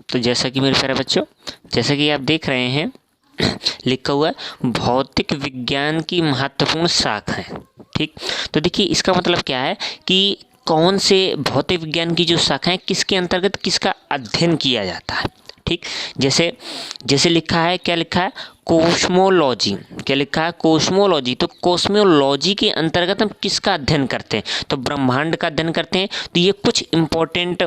तो जैसा कि मेरे प्यारे बच्चों, जैसा कि आप देख रहे हैं लिखा हुआ है भौतिक विज्ञान की महत्वपूर्ण शाखाएं। ठीक, तो देखिए इसका मतलब क्या है कि कौन से भौतिक विज्ञान की जो शाखाएं किसके अंतर्गत किसका अध्ययन किया जाता है। ठीक, जैसे जैसे लिखा है, क्या लिखा है, कोस्मोलॉजी। क्या लिखा है, कोस्मोलॉजी। तो कोस्मोलॉजी के अंतर्गत हम किसका अध्ययन करते हैं, तो ब्रह्मांड का अध्ययन करते हैं। तो ये कुछ इंपॉर्टेंट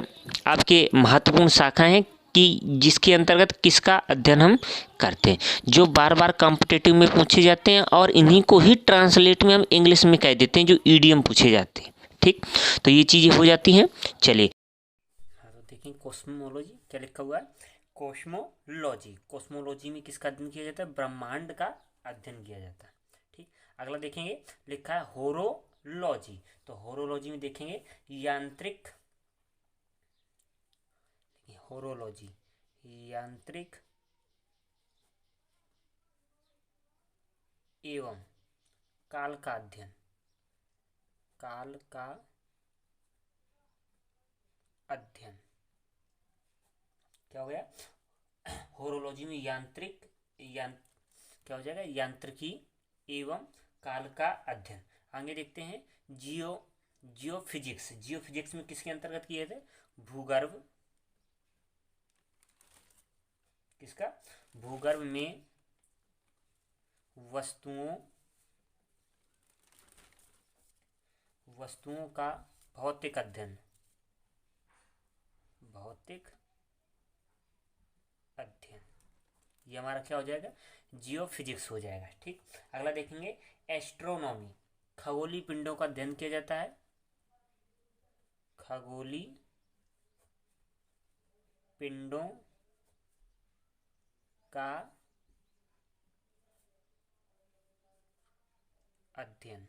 आपके महत्वपूर्ण शाखाएं हैं कि जिसके अंतर्गत किसका अध्ययन हम करते हैं, जो बार बार कॉम्पिटिटिव में पूछे जाते हैं और इन्हीं को ही ट्रांसलेट में हम इंग्लिश में कह देते हैं, जो ईडीएम पूछे जाते हैं। ठीक, तो ये चीज़ें हो जाती हैं। चलिए, हाँ तो देखें कोस्मोलॉजी क्या लिखा हुआ है, कोस्मोलॉजी। कोस्मोलॉजी में किसका अध्ययन किया जाता है, ब्रह्मांड का अध्ययन किया जाता है। ठीक, अगला देखेंगे लिखा है होरोलॉजी। तो होरोलॉजी में देखेंगे यांत्रिक, होरोलॉजी यांत्रिक एवं काल का अध्ययन, काल का अध्ययन। क्या हो गया, होरोलॉजी में क्या हो जाएगा, यांत्रिकी एवं काल का अध्ययन। आगे देखते हैं जियोफिजिक्स। जियोफिजिक्स में किसके अंतर्गत किए थे, भूगर्भ, किसका, भूगर्भ में वस्तुओं का भौतिक अध्ययन, भौतिक अध्ययन। ये हमारा क्या हो जाएगा, जियोफिजिक्स हो जाएगा। ठीक, अगला देखेंगे एस्ट्रोनॉमी। खगोलीय पिंडों का अध्ययन किया जाता है, खगोलीय पिंडों का अध्ययन,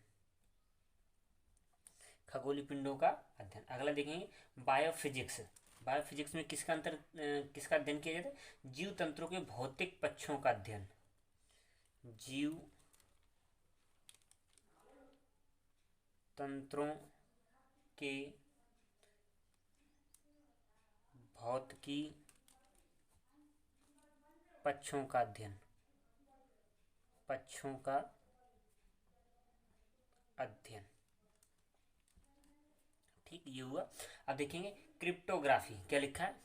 खगोलीय पिंडों का अध्ययन। अगला देखेंगे बायोफिजिक्स। बायोफिजिक्स में किसका अध्ययन किया जाता है, जीव तंत्रों के भौतिक पक्षों का अध्ययन, जीव तंत्रों के भौतिकी पक्षों का अध्ययन, पक्षों का अध्ययन। ठीक, ये हुआ। अब देखेंगे क्रिप्टोग्राफी। क्या लिखा है,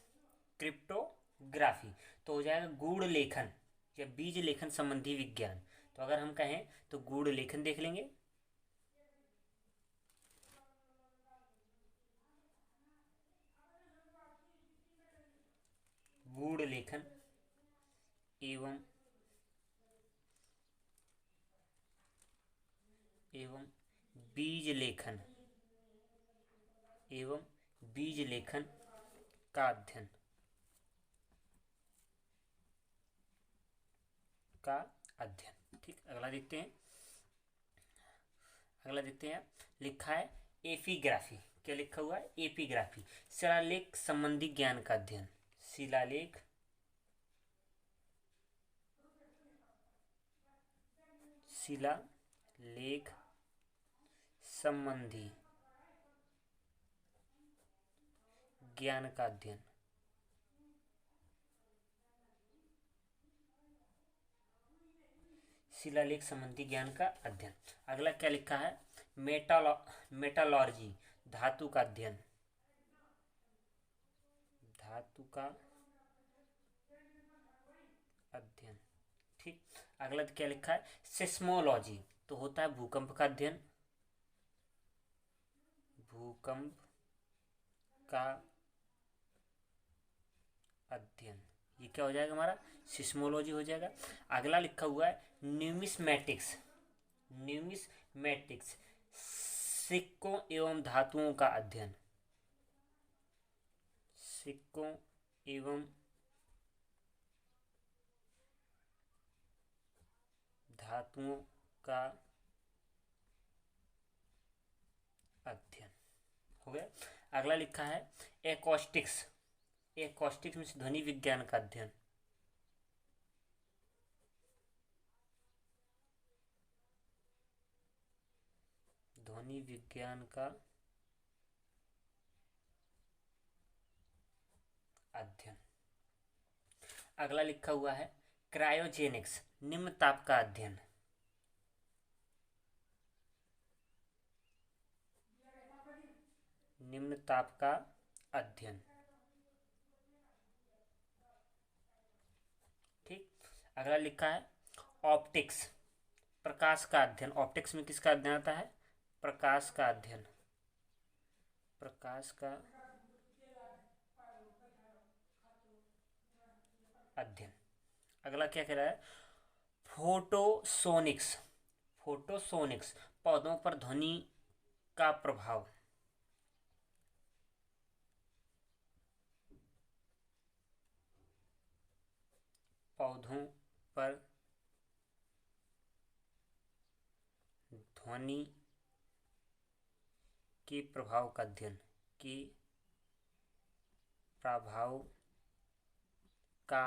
क्रिप्टोग्राफी। तो हो जाएगा गूढ़ लेखन या बीज लेखन संबंधी विज्ञान। तो अगर हम कहें तो गूढ़ लेखन देख लेंगे, गूढ़ लेखन एवं बीज लेखन एवं बीज लेखन का अध्ययन, का अध्ययन। ठीक, अगला देखते हैं, अगला देखते हैं लिखा है एपिग्राफी। क्या लिखा हुआ है, एपिग्राफी। शिलालेख संबंधी ज्ञान का अध्ययन, शिलालेख शिलालेख संबंधी ज्ञान का अध्ययन, शिलालेख संबंधी ज्ञान का अध्ययन। अगला क्या लिखा है, मेटालॉर्जी, धातु का अध्ययन, धातु का अध्ययन। ठीक, अगला क्या लिखा है, सिस्मोलॉजी। तो होता है भूकंप का अध्ययन, भूकंप का अध्ययन। ये क्या हो जाएगा हमारा, सिस्मोलॉजी हो जाएगा। अगला लिखा हुआ है न्यूमिस्मैटिक्स। न्यूमिस्मैटिक्स सिक्कों एवं धातुओं का अध्ययन, सिक्कों एवं धातुओं का अध्ययन हो गया। अगला लिखा है एकॉस्टिक्स। एकॉस्टिक्स में ध्वनि विज्ञान का अध्ययन, ध्वनि विज्ञान का अध्ययन। अगला लिखा हुआ है क्रायोजेनिक्स, निम्न ताप का अध्ययन। निम्न ताप का अध्ययन। ठीक। अगला लिखा है ऑप्टिक्स, प्रकाश का अध्ययन। ऑप्टिक्स में किसका अध्ययन आता है? प्रकाश का अध्ययन। प्रकाश का अध्ययन। अगला क्या कह रहा है? फोटोसोनिक्स। फोटोसोनिक्स, पौधों पर ध्वनि का प्रभाव। पौधों पर ध्वनि के प्रभाव का अध्ययन। के प्रभाव का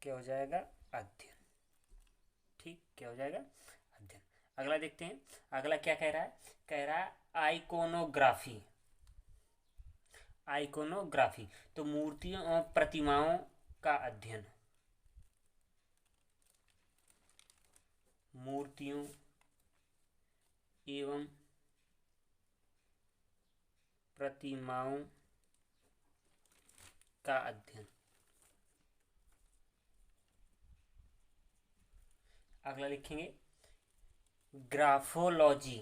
क्या हो जाएगा? अध्ययन। ठीक, क्या हो जाएगा? अध्ययन। अगला देखते हैं, अगला क्या कह रहा है? कह रहा है आइकोनोग्राफी। आइकोनोग्राफी, तो मूर्तियों और प्रतिमाओं का अध्ययन। मूर्तियों एवं प्रतिमाओं का अध्ययन। अगला लिखेंगे ग्राफोलॉजी,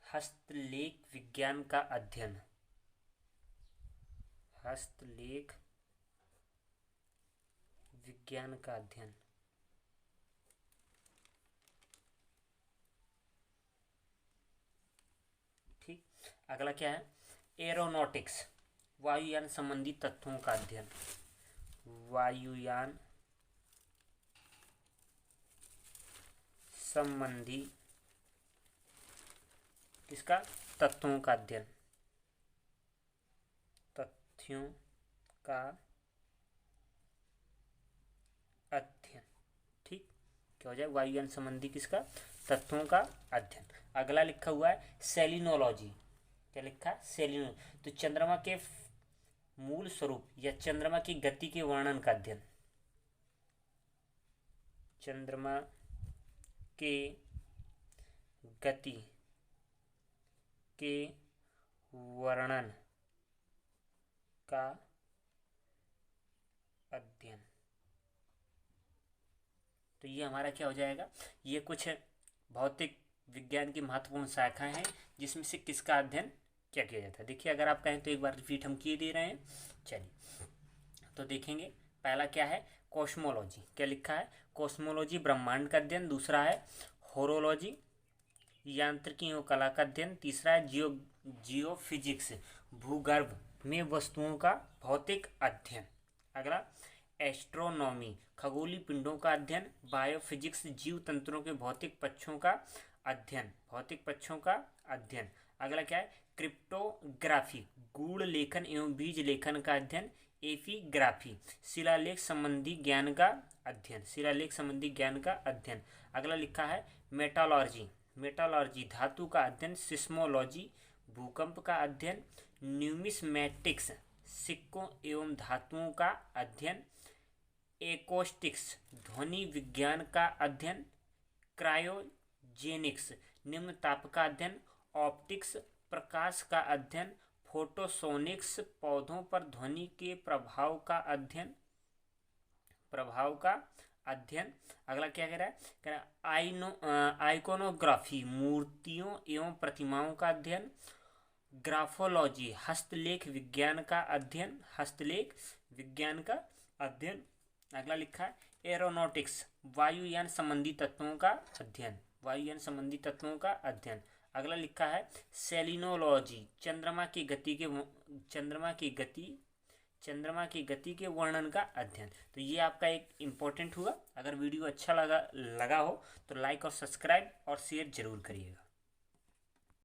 हस्तलेख विज्ञान का अध्ययन। हस्तलेख विज्ञान का अध्ययन। ठीक। अगला क्या है? एरोनॉटिक्स, वायुयान संबंधी तत्वों का अध्ययन। वायुयान संबंधी किसका? तत्वों का अध्ययन। तथ्यों का अध्ययन। ठीक, क्या हो जाए? वायुयान संबंधी किसका? तत्वों का अध्ययन। अगला लिखा हुआ है सेलिनोलॉजी। क्या लिखा? सेलिनो, तो चंद्रमा के मूल स्वरूप या चंद्रमा की गति के वर्णन का अध्ययन। चंद्रमा के गति के वर्णन का अध्ययन। तो ये हमारा क्या हो जाएगा? ये कुछ भौतिक विज्ञान की महत्वपूर्ण शाखाएं हैं जिसमें से किसका अध्ययन क्या किया जाता है। देखिए, अगर आप कहें तो एक बार रिपीट हम किए दे रहे हैं। चलिए, तो देखेंगे पहला क्या है? कॉस्मोलॉजी। क्या लिखा है? कॉस्मोलॉजी, ब्रह्मांड का अध्ययन। दूसरा है होरोलॉजी, यांत्रिकी एवं कला का अध्ययन। तीसरा है जियोफिजिक्स, भूगर्भ में वस्तुओं का भौतिक अध्ययन। अगला एस्ट्रोनॉमी, खगोलीय पिंडों का अध्ययन। बायोफिजिक्स, जीव तंत्रों के भौतिक पक्षों का अध्ययन। भौतिक पक्षों का अध्ययन। अगला क्या है? क्रिप्टोग्राफी, गूढ़ लेखन एवं बीज लेखन का अध्ययन। एपिग्राफी, शिलालेख संबंधी ज्ञान का अध्ययन। शिलालेख संबंधी ज्ञान का अध्ययन। अगला लिखा है मेटालॉर्जी। मेटालॉर्जी, धातु का अध्ययन। सिस्मोलॉजी, भूकंप का अध्ययन। न्यूमिस्मैटिक्स, सिक्कों एवं धातुओं का अध्ययन। एकॉस्टिक्स, ध्वनि विज्ञान का अध्ययन। क्रायोजेनिक्स, निम्न ताप का अध्ययन। ऑप्टिक्स, प्रकाश का अध्ययन। फोटोसोनिक्स, पौधों पर ध्वनि के प्रभाव का अध्ययन। प्रभाव का अध्ययन। अगला क्या कह रहा है? कह रहा है आइकोनोग्राफी, मूर्तियों एवं प्रतिमाओं का अध्ययन। ग्राफोलॉजी, हस्तलेख विज्ञान का अध्ययन। हस्तलेख विज्ञान का अध्ययन। अगला लिखा है एरोनॉटिक्स, वायुयान संबंधी तत्वों का अध्ययन। वायुयान संबंधी तत्वों का अध्ययन। अगला लिखा है सेलिनोलॉजी, चंद्रमा की गति के वर्णन का अध्ययन। तो ये आपका एक इम्पोर्टेंट हुआ। अगर वीडियो अच्छा लगा हो तो लाइक और सब्सक्राइब और शेयर जरूर करिएगा।